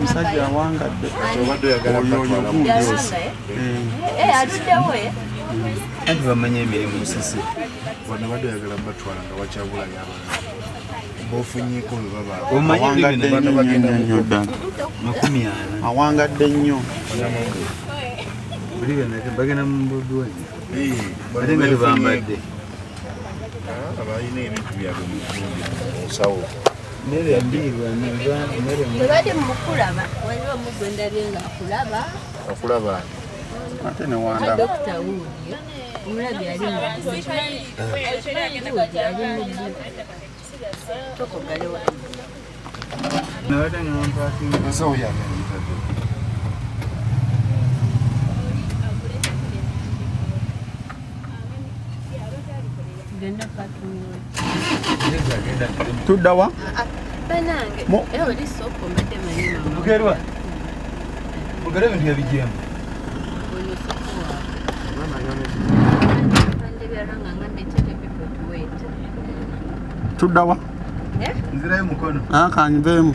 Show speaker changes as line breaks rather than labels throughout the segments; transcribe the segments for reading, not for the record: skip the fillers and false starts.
omusajja awangadde
anti bamanya emirimu sisi
wano badde oyagala batwala nga wakyabula y'abalala bofunyeko
awangadde nnyo
bagenda mubudwaji ate nga tebambadde
abalina ebintu byabwe musawo
tebali mukulaba waliwo mugwendabye nga
okulaba
ate ne wanda
dokita wuuyo omulabi ali tokogalewa
ensawo yagayitadde
tudda wa
banange oli sooka ombadde manyi
bugerwa bugere ebintu ebijemu
ono sooka waandebyalanga nga ndekere people to wait
tudda wa
nzirayo mukono
kanveemu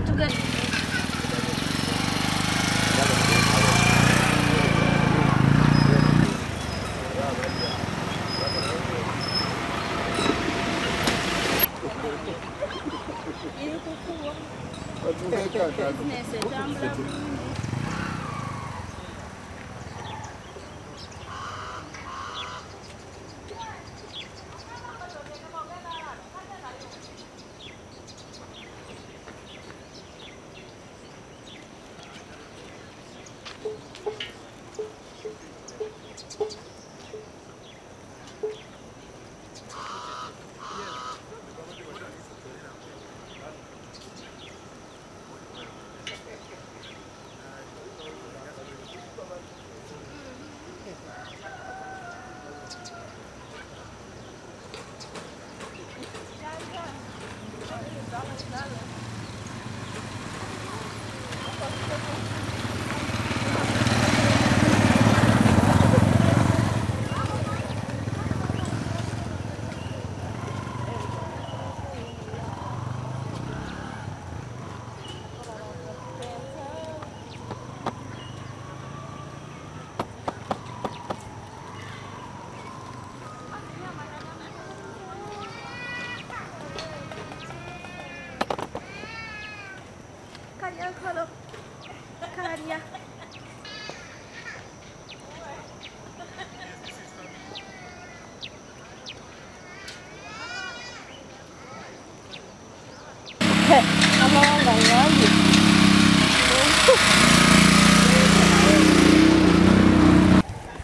tugende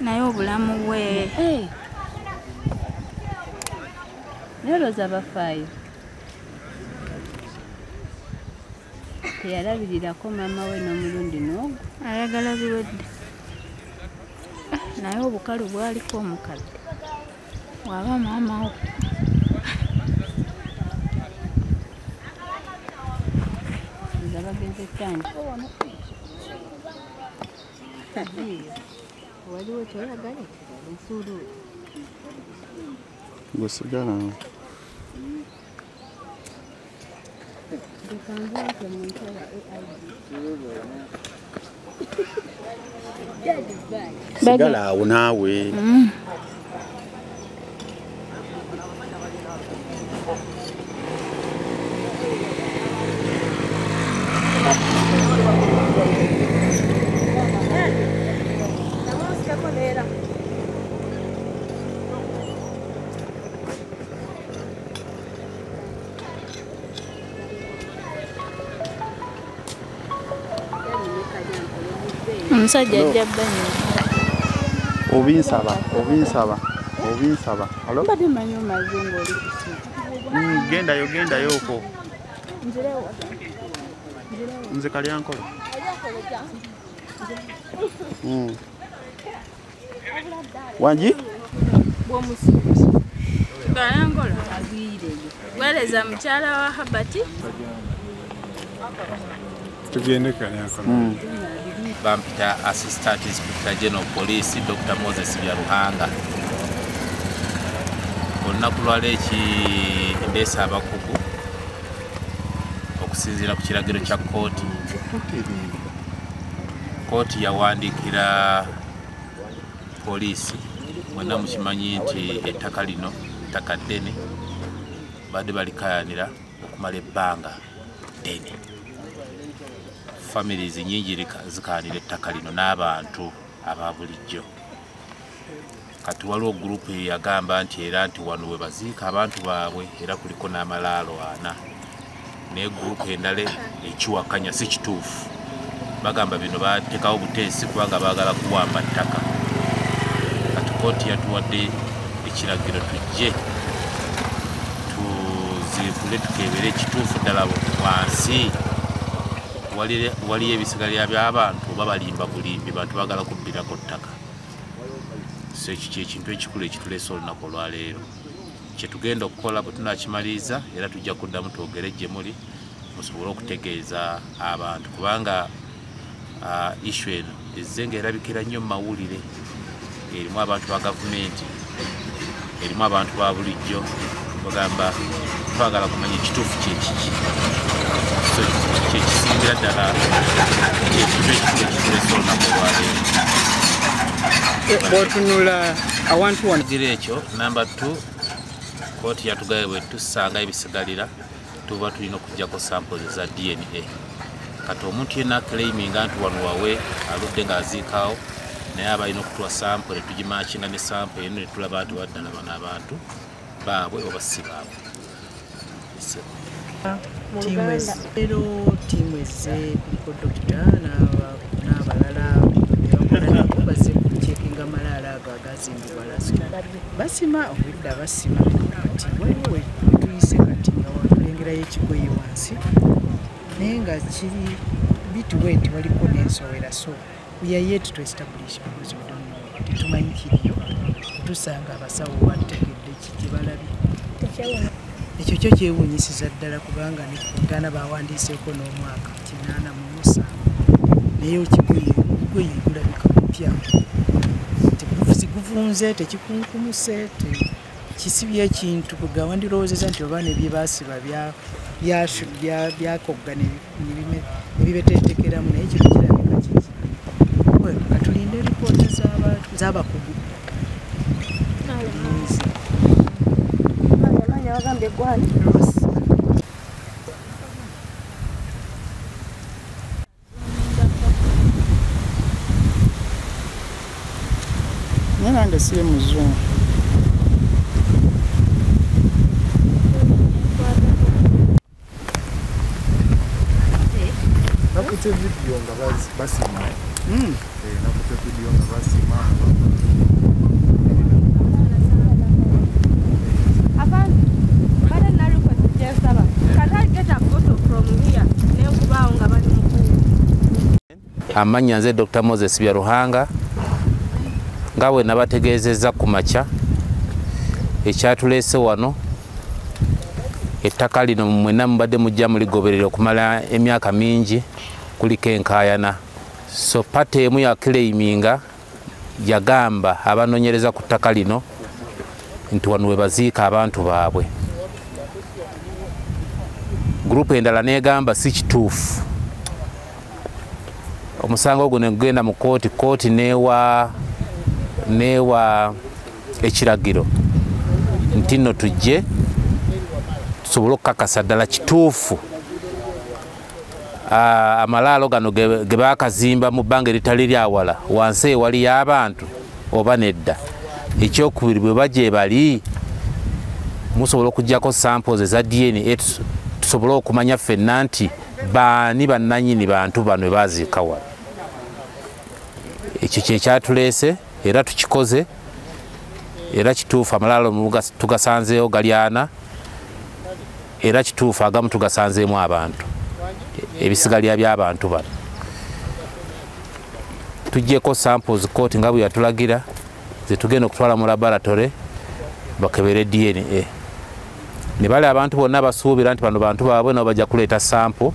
naye obulamu bwe neroza bafaayo teyalabirirako maama we n'omulundi n'ogwo ayagala biwedde naye obukalu bwaliko omukazi waba maama wo bagenze cyane waliwo kyoyagala ensuuluuli
gusigala sigala awo naawe
omusajja ajja bbanyi
obinsaba alo
mbadde manyi omaze ng'oli kusi
gendayo okwo nze kalyankola wangi
kalyankola agwireyo weereza mukyala wa habati
tugende kalyankola
bampita Assistant Inspector General Police Dr. Moses Byaruhanga olunaku lwaleero ndeesa abakugu okusinziira ku kiragiro kya kkooti. Kkooti yawandiikira poliisi, mwenna mukimanyi nti ettaka lino ttaka ddene, badde balikayanira okumala ebbanga ddene. Families nyingi zikayanira ettaka lino n'abantu aba bulijjo. Kati waliwo gurupu yagamba nti era nti wano we baziika abantu baabwe era kuliko n'amalaalo 4. Naye gurupu endala ekiwakanya si kituufu. Bagamba bino bateekawo buteesi kubanga baagala kuwamba ttaka. Kati kkooti yatuwadde ekiragiro tujje tuziikule tukebere ekituufu ddala wansi waliyo ebisigalira by'abantu oba balimba bulimbi bantu baagala kubbirako ttaka. So ekyo ky'ekintu ekikulu ekituleese olunaku olwaleero. Kye tugenda okukola bwe tunaakimaliza era tujja kuddamu twogere gye muli musobole okutegeeza abantu kubanga issue eno ezze ng'erabikira nnyo mu mawulire. Erimu abantu ba gavumenti, erimu abantu ba bulijjo, bagamba twagala kumanya ekituufu kyekiki. So kyekisingira ddala ekintu ekikulu ekituleese olunaku olwaleero.
Bw'otunula awantu wano
gira ekyo. Number 2, kkooti yatugaye bwe tusanga ebisigalira tuba tulina okuggyako samples za DNA. Kati omuntu yenna claiminga nti wano wawe aludde ng'aziikaawo naye aba alina okutuwa sample tugimakinga ne sample eno ne tulaba nti waddala bano abantu baabwe oba si baabwe.
Tiimu ezze kuliko dokita n'abalala bakolanako bazze kucekinga amalaala ago agazimbibwa lasika. Basima obudde abasima kati waliwo we tuyise kati nga watulengerayo ekigoye wansi naye nga kiri bituwe nti waliko n'ensowera. So we are yet to establish because we don't know. Tetumanyi kiriyo tusanga abasawo bategedde kye balabye. Ekyo kyo kyewuunyisiza ddala kubanga ne Uganda bawandiiseeko n'omwaka 87 naye ekigoye gulabika mupya guvunze tekikunkumuse kisibye ekintu kuga wandirowoozeza nti oba nebye baasiba byakogga nebibetetekeramu naye kino kirabika kiki. Katulinde eripoota z'abakugu. Nange si muzungu.
Nakute video nga basima. Nakute video nga basima.
Amannya nze Dr. Moses Byaruhanga nga bwe nabategeezezza ku makya ekyatuleese wano ettaka lino mwenna mubadde mujja muligoberera okumala emyaka mingi kuliko enkaayana. So pate emu ya claiminga yagamba abanoonyereza ku ttaka lino nti wano we baziika abantu baabwe. Gurupu endala negamba si kituufu. Omusango ogwo ne gugenda mu kkooti neewa ekiragiro nti nno tujje tusobole okukakasa ddala kituufu amalaalo gano ge baakazimba mu bbanga eritali lyawala wansi ewali y'abantu oba nedda. Ekyokubiri bwe bajja bali musobola okuggyako samples eza DNA tusobole okumanya ffenna nti baani bannannyini bantu bano baziika wano. Ekyo kyekyatuleese era tukikoze era kituufu. Amalaalo tugasanzeewo gali 4 era kituufu agamu tugasanzeemu abantu ebisigalira by'abantu bano. Tuggyeko samples kkooti nga bwe yatulagira ze tugenda okutwala mu laboratory bakebere DNA. Ne bali abantu bonna basuubira nti bano bantu baabwe nabo bajja kuleeta sample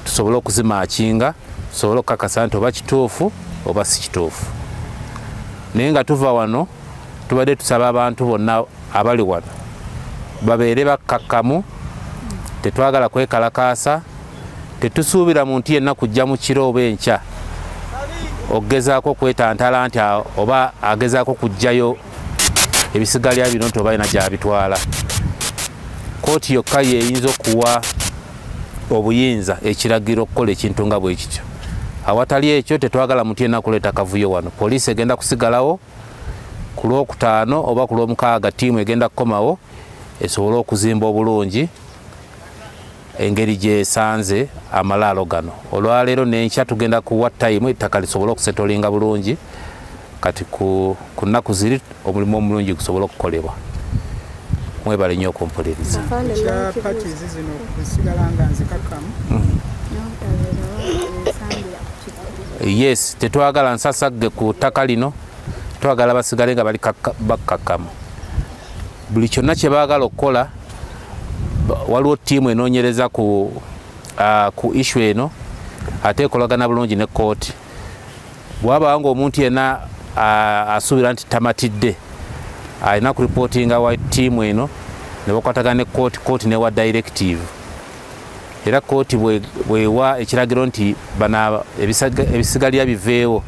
tusobole okuzimakinga tusobole okukakasa nti oba kituufu oba si kituufu. Naye nga tuva wano tubadde tusaba abantu bonna abali wano babeere bakkakkamu tetwagala kwekalakaasa, tetusuubira muntu yenna kujja mu kiro oba enkya okugezaako kwetantala nti oba agezaako kujjayo ebisigalya bino nti oba alina gy'abitwala. Kooti yokka yeyinza okuwa obuyinza ekiragiro okukola ekintu nga bwe kityo. Awatali ekyo tetwagala muntu yenna kuleeta kavuyo wano. Poliisi egenda kusigalawo ku Lwokutaano oba ku Lwomukaaga ttiimu egenda kukomawo esobole okuzimba obulungi engeri gyesanze amalaalo gano. Olwaleero n'enkya tugenda kuwa tayimu ettaka lisobole okusetolinga bulungi kati ku nnaku ziri omulimu omulungi gusobole okukolebwa. Mwebale nnyo okumpuliriza. Yes, tetwagala nsasagge ku ttaka lino, twagala basigale nga bali bakkakkamu. Buli kyonna kye baagala okukola, waliwo ttiimu enoonyereza ku issue eno ate ekolagana bulungi ne kkooti. Bw'abaawo ng'omuntu yenna asuubira nti tamatidde, alina ku ripootinga wa ttiimu eno ne bakwatagana ne kkooti newa directive. Era kkooti bwewa ekiragiro nti bana ebisigalya biveewo,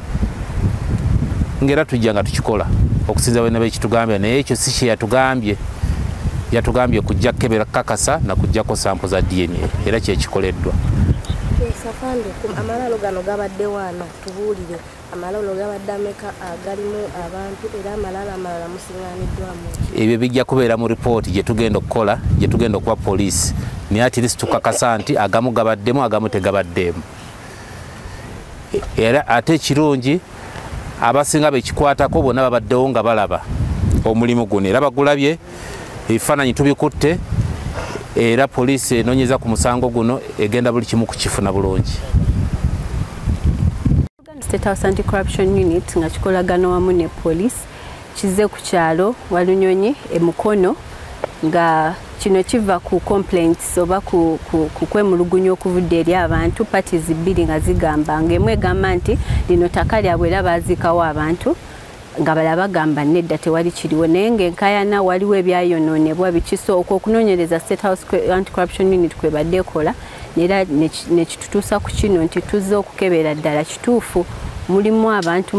ngera tujja nga tukikola okusinza bwe n'abekitugambye, naye ekyo si kye yatugambye. Yatugambye kujja kukebera kakasa na kujjako sampo za DNA, era kyekikoleddwa.
Safande amalaalo gano gabadde waana tubuulire amalaalo gabadde ameka agalimu abantu era amalaalo amalala musiŋŋaaniddwamu.
Ebyo bijja kubeera mu ripooti gye tugenda okukola, gye tugenda okuwa poliisi, naye ati lisi tukakasa nti agamu gabaddemu agamu tegabaddeemu. Era ate ekirungi abasinga bekikwatako bonna babaddewo nga balaba omulimu guno era bagulabye, ebifaananyi tubikutte era poliisi enoonyeza ku musango guno egenda buli kimu kukifuna bulungi.
State House Anti-Corruption Unit nga kikolagana wamu ne poliisi kizze ku kyalo Walunyonyi e Mukono nga kino kiva ku complaints oba ku kwemulugunya okuvudde eri abantu parties bbiri nga zigamba ng'emu egamba nti lino ttaka lyabwe era baazikawo abantu nga balala bagamba nedda tewali kiriwo, naye ng'enkayana waliwo ebyayonoonebwa bikisooka okunoonyereza State House Anti-Corruption Unit kwe badde ekola era nekitutuusa ku kino nti tuzze okukebera ddala kituufu mulimu abantu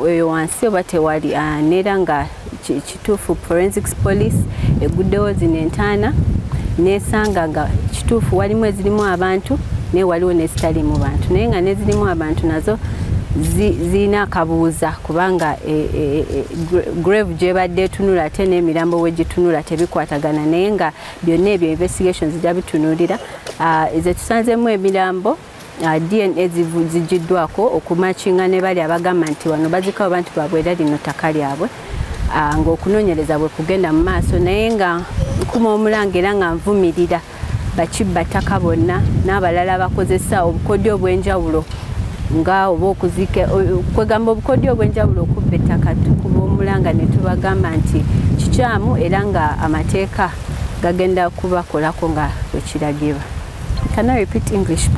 eyo wansi oba tewali, neera nga kituufu forensics police eguddewo zino entaana nesanga nga kituufu walimu ezirimu abantu naye waliwo nezitalimu bantu, naye nga nezirimu abantu nazo zirina akabuuza kubanga grave gyebadde etunula ate n'emirambo we gitunula tebikwatagana, naye nga byonna ebyo investigations zijja bitunulira. Ezo tusanzemu emirambo DNA zigiddwako okumakinga ne bali abagamba nti wano bazikawo bantu baabwe era lino ttaka lyabwe, ng'okunoonyereza bwe kugenda mu maaso, naye nga nkuma Omulange era nga nvumirira bakibbataka bonna n'abalala bakozesa obukodyo obw'enjawulo nga oba okuzika kwegamba obukodyo obw'enjawulo okubba ettaka tukuba Omulanga ne tubagamba nti kikyamu era nga amateeka gagenda kubakolako nga bwe kiragirwa. Can I repeat English?